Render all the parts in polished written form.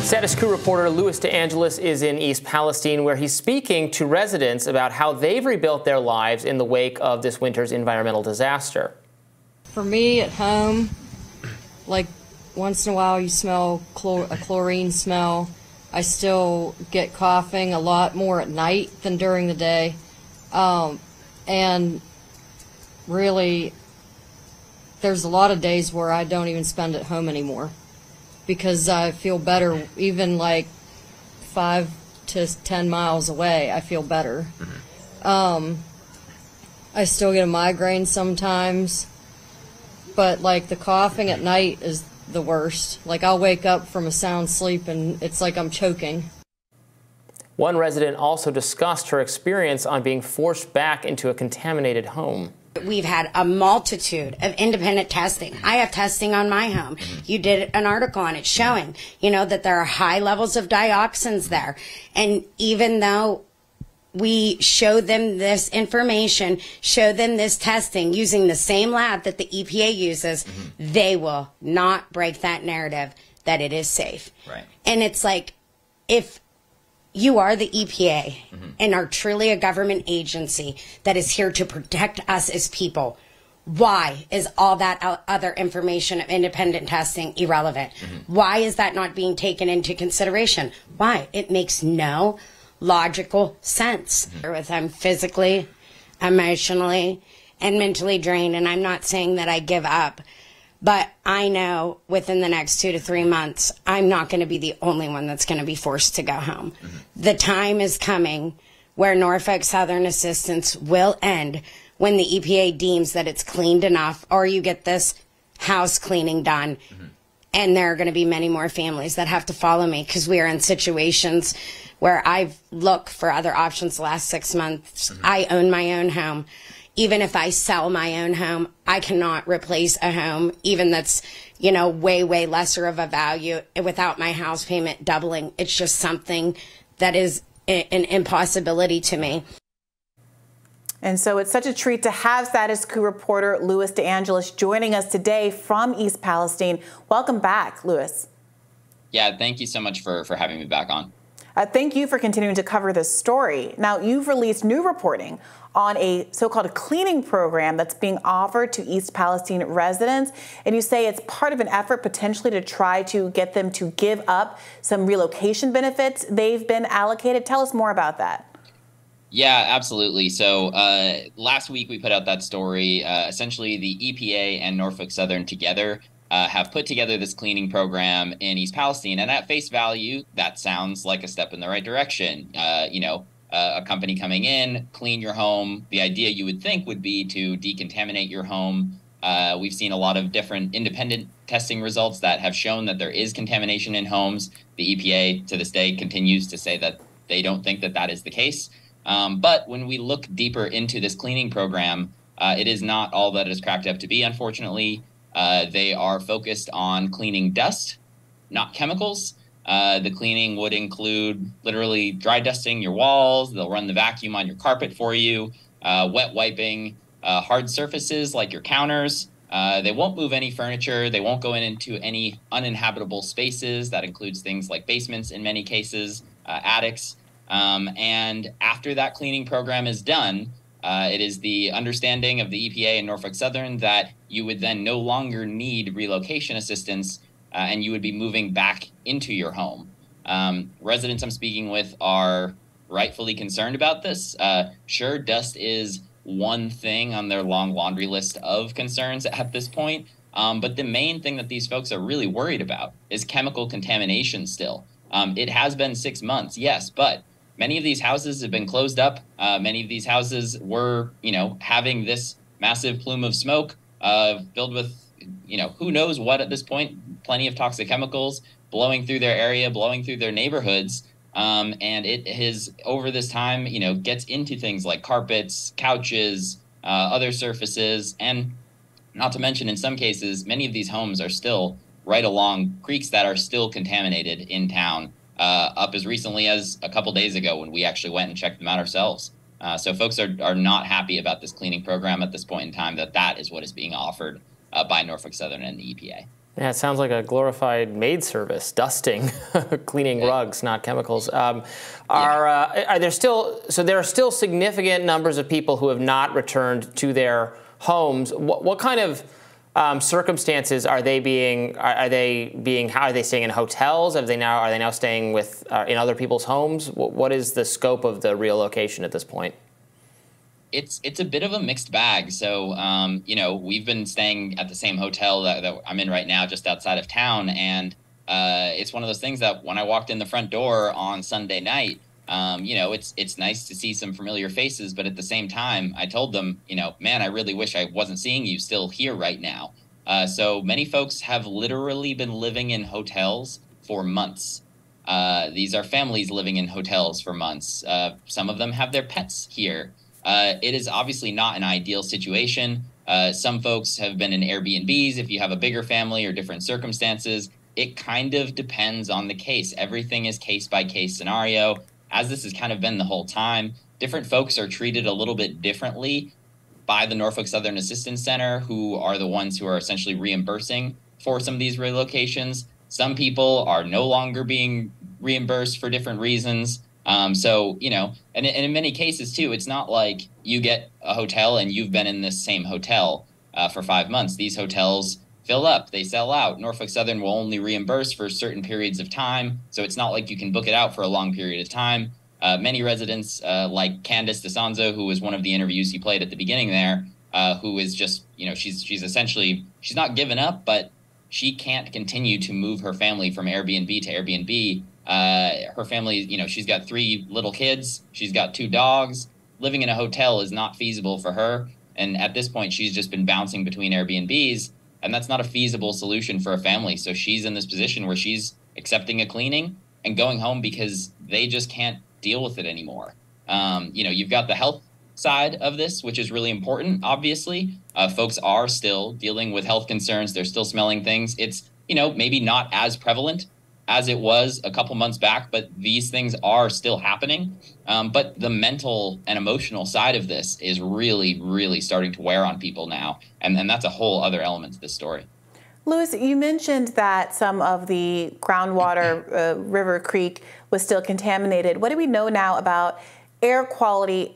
Status Coup reporter Louis DeAngelis is in East Palestine, where he's speaking to residents about how they've rebuilt their lives in the wake of this winter's environmental disaster. For me at home, like once in a while you smell a chlorine smell. I still get coughing a lot more at night than during the day. And really, there's a lot of days where I don't even spend at home anymore because I feel better. Even like 5 to 10 miles away, I feel better. I still get a migraine sometimes, but like the coughing at night is the worst. Like I'll wake up from a sound sleep and it's like I'm choking. One resident also discussed her experience on being forced back into a contaminated home. We've had a multitude of independent testing. I have testing on my home. You did an article on it showing, that there are high levels of dioxins there. And even though we show them this information, show them this testing using the same lab that the EPA uses, they will not break that narrative that it is safe. Right. And it's like, if you are the EPA and are truly a government agency that is here to protect us as people, why is all that other information of independent testing irrelevant? Why is that not being taken into consideration? Why? It makes no logical sense. I'm physically, emotionally, and mentally drained, and I'm not saying that I give up. But I know within the next 2 to 3 months, I'm not going to be the only one that's going to be forced to go home. The time is coming where Norfolk Southern assistance will end when the EPA deems that it's cleaned enough, or you get this house cleaning done. And there are going to be many more families that have to follow me because we are in situations where I've looked for other options the last 6 months. I own my own home. Even if I sell my own home, I cannot replace a home, even that's, way, way lesser of a value without my house payment doubling. It's just something that is an impossibility to me. And so it's such a treat to have Status Coup reporter Louis DeAngelis joining us today from East Palestine. Welcome back, Louis. Yeah, thank you so much for having me back on. Thank you for continuing to cover this story. Now, you've released new reporting on a so-called cleaning program that's being offered to East Palestine residents, and you say it's part of an effort potentially to try to get them to give up some relocation benefits they've been allocated. Tell us more about that. Yeah, absolutely. So last week we put out that story. Essentially, the EPA and Norfolk Southern together have put together this cleaning program in East Palestine. And at face value, that sounds like a step in the right direction. A company coming in, clean your home. The idea you would think would be to decontaminate your home. We've seen a lot of different independent testing results that have shown that there is contamination in homes. The EPA to this day continues to say that they don't think that that is the case. But when we look deeper into this cleaning program, it is not all that it is cracked up to be, unfortunately. They are focused on cleaning dust, not chemicals. The cleaning would include literally dry dusting your walls. They'll run the vacuum on your carpet for you, wet wiping hard surfaces like your counters. They won't move any furniture. They won't go into any uninhabitable spaces. That includes things like basements in many cases, attics. And after that cleaning program is done, it is the understanding of the EPA and Norfolk Southern that you would then no longer need relocation assistance and you would be moving back into your home. Residents I'm speaking with are rightfully concerned about this. Sure, dust is one thing on their long laundry list of concerns at this point, but the main thing that these folks are really worried about is chemical contamination still. It has been 6 months, yes, but many of these houses have been closed up. Many of these houses were, having this massive plume of smoke filled with, who knows what at this point, plenty of toxic chemicals blowing through their area, blowing through their neighborhoods. And it has, over this time, gets into things like carpets, couches, other surfaces, and not to mention, in some cases, many of these homes are still right along creeks that are still contaminated in town. Up as recently as a couple days ago when we actually went and checked them out ourselves. So folks are not happy about this cleaning program at this point in time, that is what is being offered by Norfolk Southern and the EPA. Yeah, it sounds like a glorified maid service, dusting, cleaning rugs, not chemicals. Are there still, so there are still significant numbers of people who have not returned to their homes. What kind of circumstances are they how are they staying in hotels? Are they now staying with in other people's homes? What is the scope of the relocation at this point? It's a bit of a mixed bag. So, you know, we've been staying at the same hotel that I'm in right now, just outside of town. And it's one of those things that when I walked in the front door on Sunday night, you know, it's nice to see some familiar faces. But at the same time, I told them, you know, man, I really wish I wasn't seeing you still here right now. So many folks have literally been living in hotels for months. These are families living in hotels for months. Some of them have their pets here. It is obviously not an ideal situation. Some folks have been in Airbnbs if you have a bigger family or different circumstances. It kind of depends on the case. Everything is case-by-case scenario, as this has kind of been the whole time. Different folks are treated a little bit differently by the Norfolk Southern Assistance Center, who are the ones who are essentially reimbursing for some of these relocations. Some people are no longer being reimbursed for different reasons. So, you know, and in many cases, too, it's not like you get a hotel and you've been in this same hotel for 5 months. These hotels fill up, they sell out. Norfolk Southern will only reimburse for certain periods of time. So it's not like you can book it out for a long period of time. Many residents like Candace DeSanzo, who was one of the interviews you played at the beginning there, who is just, you know, she's essentially, she's not given up, but she can't continue to move her family from Airbnb to Airbnb. Her family, you know, she's got 3 little kids. She's got 2 dogs. Living in a hotel is not feasible for her. And at this point, she's just been bouncing between Airbnbs, and that's not a feasible solution for a family. So she's in this position where she's accepting a cleaning and going home because they just can't deal with it anymore. You know, you've got the health side of this, which is really important, obviously. Folks are still dealing with health concerns. They're still smelling things. It's, you know, maybe not as prevalent as it was a couple months back, but these things are still happening. But the mental and emotional side of this is really, really starting to wear on people now. And that's a whole other element to this story. Louis, you mentioned that some of the groundwater, River Creek, was still contaminated. What do we know now about air quality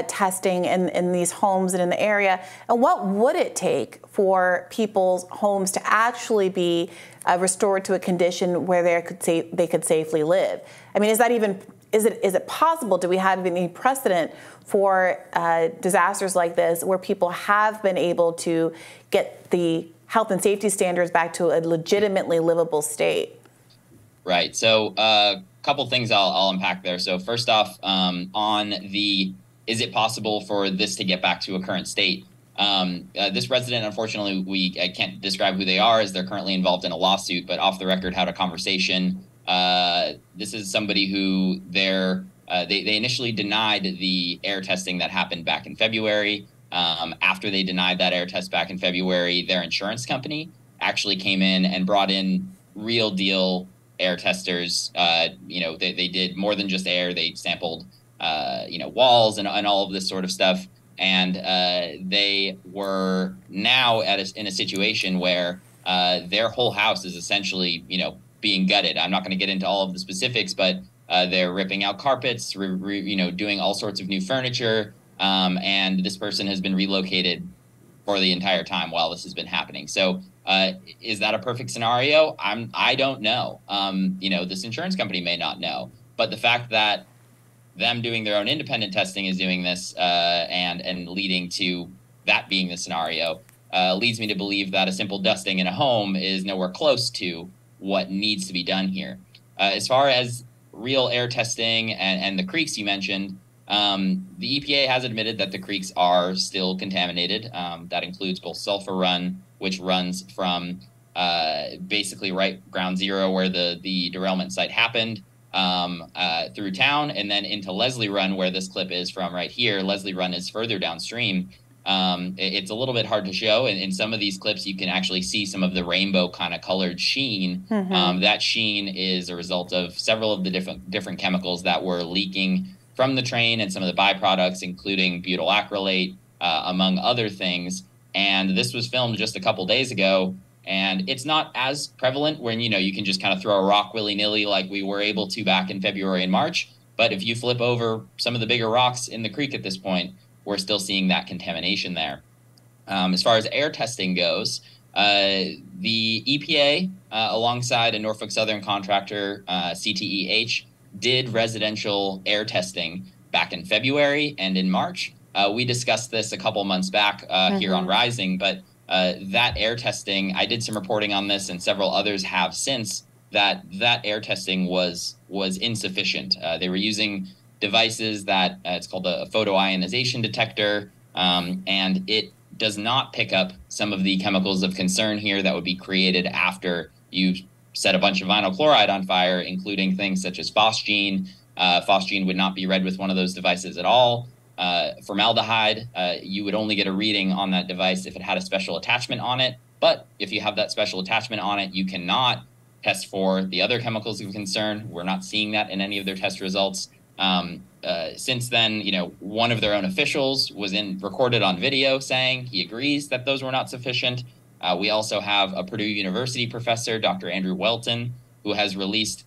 testing in these homes and in the area? And what would it take for people's homes to actually be restored to a condition where they could safely live? I mean, is it possible? Do we have any precedent for disasters like this where people have been able to get the health and safety standards back to a legitimately livable state? Right. So a couple things I'll unpack there. So first off, on the is it possible for this to get back to a current state? This resident, unfortunately, I can't describe who they are as they're currently involved in a lawsuit, but off the record had a conversation. This is somebody who they initially denied the air testing that happened back in February. After they denied that air test back in February, their insurance company actually came in and brought in real deal air testers. You know, they did more than just air. They sampled you know, walls and all of this sort of stuff. And they were now in a situation where their whole house is essentially, you know, being gutted. I'm not going to get into all of the specifics, but they're ripping out carpets, you know, doing all sorts of new furniture. And this person has been relocated for the entire time while this has been happening. So is that a perfect scenario? I don't know. You know, this insurance company may not know, but the fact that them doing their own independent testing is doing this and leading to that being the scenario leads me to believe that a simple dusting in a home is nowhere close to what needs to be done here. As far as real air testing and the creeks you mentioned, the EPA has admitted that the creeks are still contaminated. That includes both Sulphur Run, which runs from basically right ground zero where the derailment site happened, through town, and then into Leslie Run, where this clip is from right here. Leslie Run is further downstream. It's a little bit hard to show. And in some of these clips, you can actually see some of the rainbow kind of colored sheen. Mm-hmm. That sheen is a result of several of the different chemicals that were leaking from the train and some of the byproducts, including butyl acrylate, among other things. And this was filmed just a couple days ago. And it's not as prevalent when, you can just kind of throw a rock willy-nilly like we were able to back in February and March. But if you flip over some of the bigger rocks in the creek at this point, we're still seeing that contamination there. As far as air testing goes, the EPA, alongside a Norfolk Southern contractor, CTEH, did residential air testing back in February and in March. We discussed this a couple months back here on Rising, but that air testing, I did some reporting on this, and several others have since, that air testing was insufficient. They were using devices that it's called a photoionization detector, and it does not pick up some of the chemicals of concern here that would be created after you set a bunch of vinyl chloride on fire, including things such as phosgene. Phosgene would not be read with one of those devices at all. Formaldehyde, you would only get a reading on that device if it had a special attachment on it. But if you have that special attachment on it, you cannot test for the other chemicals of concern. We're not seeing that in any of their test results. Since then, one of their own officials was recorded on video saying he agrees that those were not sufficient. We also have a Purdue University professor, Dr. Andrew Welton, who has released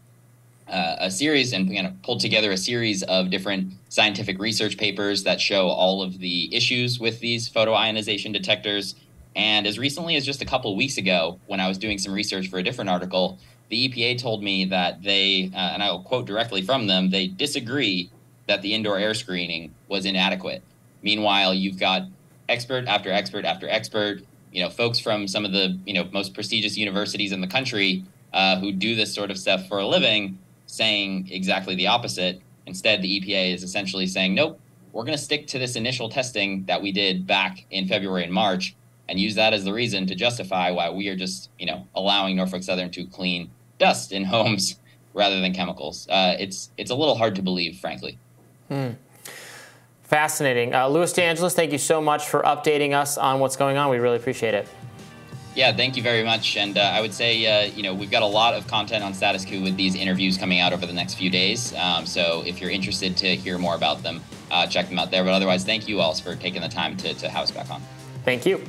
a series and pulled together a series of different scientific research papers that show all of the issues with these photoionization detectors. And as recently as just a couple of weeks ago, when I was doing some research for a different article, the EPA told me that they, and I'll quote directly from them, they disagree that the indoor air screening was inadequate. Meanwhile, you've got expert after expert after expert, folks from some of the, most prestigious universities in the country who do this sort of stuff for a living saying exactly the opposite. Instead, the EPA is essentially saying, nope, we're going to stick to this initial testing that we did back in February and March and use that as the reason to justify why we are just, allowing Norfolk Southern to clean dust in homes rather than chemicals. It's a little hard to believe, frankly. Fascinating. Louis DeAngelis, thank you so much for updating us on what's going on. We really appreciate it. Yeah, thank you very much. And I would say, we've got a lot of content on Status Coup with these interviews coming out over the next few days. So if you're interested to hear more about them, check them out there. But otherwise, thank you all for taking the time to have us back on. Thank you.